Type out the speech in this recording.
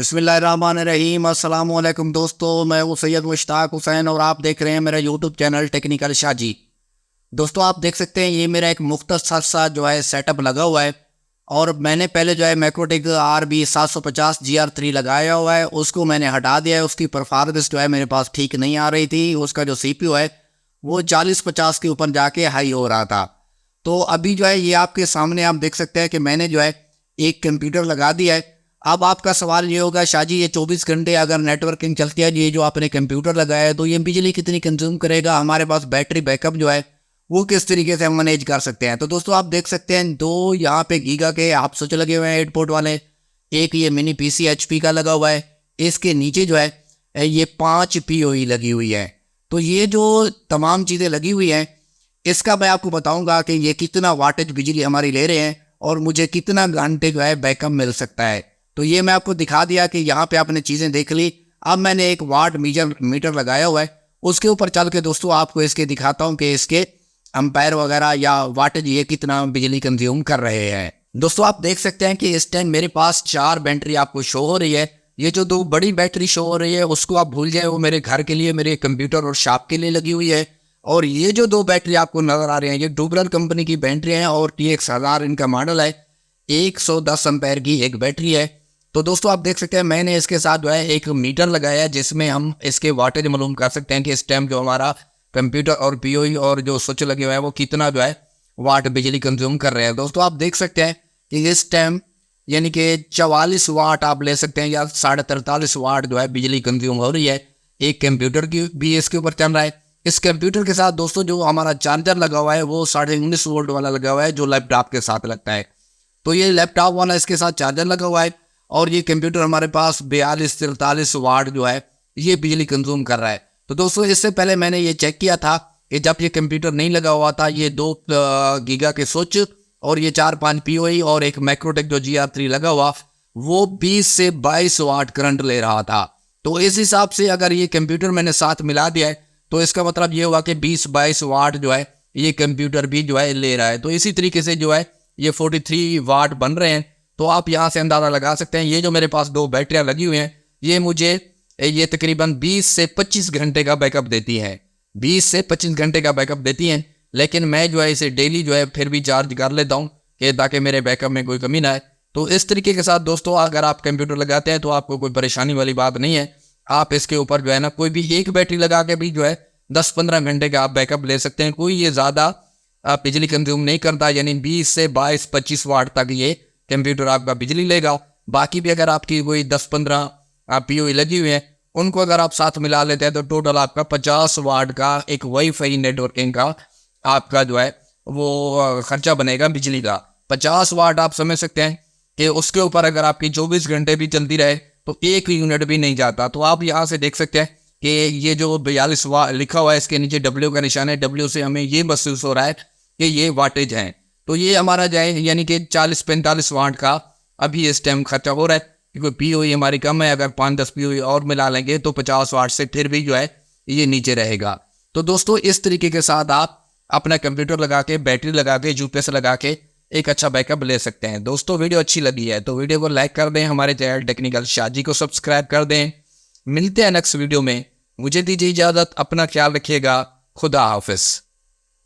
बिस्मिल्लाहिर्रहमानिर्रहीम। अस्सलाम वालेकुम दोस्तों, मैं हूँ सैयद मुश्ताक हुसैन और आप देख रहे हैं मेरा यूट्यूब चैनल टेक्निकल शाजी। दोस्तों आप देख सकते हैं ये मेरा एक मुख्तसर सा जो है सेटअप लगा हुआ है और मैंने पहले जो है मैक्रोटेक RB750GR3 लगाया हुआ है, उसको मैंने हटा दिया है। उसकी परफॉर्मेंस जो है मेरे पास ठीक नहीं आ रही थी। उसका जो CPU है वो 40-50 के ऊपर जाके हाई हो रहा था। तो अभी जो है ये आपके सामने आप देख सकते हैं कि मैंने जो है एक कंप्यूटर लगा दिया है। अब आपका सवाल ये होगा, शाजी ये 24 घंटे अगर नेटवर्किंग चलती है, ये जो आपने कंप्यूटर लगाया है, तो ये बिजली कितनी कंज्यूम करेगा, हमारे पास बैटरी बैकअप जो है वो किस तरीके से हम मैनेज कर सकते हैं। तो दोस्तों आप देख सकते हैं दो यहाँ पे गीगा के आप स्विच लगे हुए हैं 8 पोर्ट वाले। एक ये मिनी PC HP का लगा हुआ है। इसके नीचे जो है ये 5 PoE लगी हुई है। तो ये जो तमाम चीज़ें लगी हुई हैं इसका मैं आपको बताऊंगा कि ये कितना वाटेज बिजली हमारी ले रहे हैं और मुझे कितना घंटे जो है बैकअप मिल सकता है। तो ये मैं आपको दिखा दिया कि यहाँ पे आपने चीज़ें देख ली। अब मैंने एक वाट मीटर लगाया हुआ है, उसके ऊपर चल के दोस्तों आपको इसके दिखाता हूँ कि इसके एम्पायर वगैरह या वाटेज ये कितना बिजली कंज्यूम कर रहे हैं। दोस्तों आप देख सकते हैं कि इस टाइम मेरे पास 4 बैटरी आपको शो हो रही है। ये जो 2 बड़ी बैटरी शो हो रही है उसको आप भूल जाए, वो मेरे घर के लिए, मेरे कंप्यूटर और शॉप के लिए लगी हुई है। और ये जो 2 बैटरी आपको नजर आ रही हैं ये डुबरल कंपनी की बैटरी हैं और TX1000 इनका मॉडल है। 110 एम्पायर की एक बैटरी है। तो दोस्तों आप देख सकते हैं मैंने इसके साथ जो है एक मीटर लगाया है जिसमें हम इसके वाटेज मालूम कर सकते हैं कि इस टाइम जो हमारा कंप्यूटर और PoE और जो स्विच लगे हुए हैं वो कितना जो है वाट बिजली कंज्यूम कर रहे हैं। दोस्तों आप देख सकते हैं कि इस टाइम यानी कि 44 वाट आप ले सकते हैं या 43.5 वाट जो है बिजली कंज्यूम हो रही है। एक कंप्यूटर की भी इसके ऊपर चल रहा है। इस कंप्यूटर के साथ दोस्तों जो हमारा चार्जर लगा हुआ है वो 19.5 वोल्ट वाला लगा हुआ है जो लैपटॉप के साथ लगता है। तो ये लैपटॉप वाला इसके साथ चार्जर लगा हुआ है और ये कंप्यूटर हमारे पास 42-43 वाट जो है ये बिजली कंज्यूम कर रहा है। तो दोस्तों इससे पहले मैंने ये चेक किया था कि जब ये कंप्यूटर नहीं लगा हुआ था ये 2 गीगा के स्विच और ये 4-5 PoE और एक मैक्रोटेक जो GR3 लगा हुआ वो 20 से 22 वाट करंट ले रहा था। तो इस हिसाब से अगर ये कंप्यूटर मैंने साथ मिला दिया है तो इसका मतलब ये हुआ कि 20-22 वाट जो है ये कंप्यूटर भी जो है ले रहा है। तो इसी तरीके से जो है ये 43 वाट बन रहे हैं। तो आप यहाँ से अंदाज़ा लगा सकते हैं ये जो मेरे पास 2 बैटरियाँ लगी हुई हैं ये मुझे ये तकरीबन 20 से 25 घंटे का बैकअप देती हैं। 20 से 25 घंटे का बैकअप देती हैं। लेकिन मैं जो है इसे डेली जो है फिर भी चार्ज कर लेता हूँ कि ताकि मेरे बैकअप में कोई कमी ना आए। तो इस तरीके के साथ दोस्तों अगर आप कंप्यूटर लगाते हैं तो आपको कोई परेशानी वाली बात नहीं है। आप इसके ऊपर जो है ना कोई भी एक बैटरी लगा के भी जो है 10-15 घंटे का आप बैकअप ले सकते हैं। कोई ये ज़्यादा बिजली कंज्यूम नहीं करता, यानी 20 से 22-25 वाट तक ये कंप्यूटर आपका बिजली लेगा। बाकी भी अगर आपकी कोई 10-15 PoE लगी हुई है उनको अगर आप साथ मिला लेते हैं तो टोटल आपका 50 वाट का एक वाईफाई नेटवर्किंग का आपका जो है वो खर्चा बनेगा बिजली का। 50 वाट आप समझ सकते हैं कि उसके ऊपर अगर आपकी 24 घंटे भी चलती रहे तो 1 यूनिट भी नहीं जाता। तो आप यहाँ से देख सकते हैं कि ये जो 42 वाट लिखा हुआ है इसके नीचे W का निशान है। W से हमें ये महसूस हो रहा है कि ये वाटेज हैं। तो ये हमारा जाए यानी कि 40-45 वाट का अभी इस टाइम खर्चा हो रहा है क्योंकि PoE हमारी कम है। अगर 5-10 PoE और मिला लेंगे तो 50 वाट से फिर भी जो है ये नीचे रहेगा। तो दोस्तों इस तरीके के साथ आप अपना कंप्यूटर लगा के, बैटरी लगा के, UPS लगा के एक अच्छा बैकअप ले सकते हैं। दोस्तों वीडियो अच्छी लगी है तो वीडियो को लाइक कर दें, हमारे चैनल टेक्निकल शाजी को सब्सक्राइब कर दें। मिलते हैं नेक्स्ट वीडियो में, मुझे दीजिए इजाज़त, अपना ख्याल रखिएगा, खुदा हाफिज़।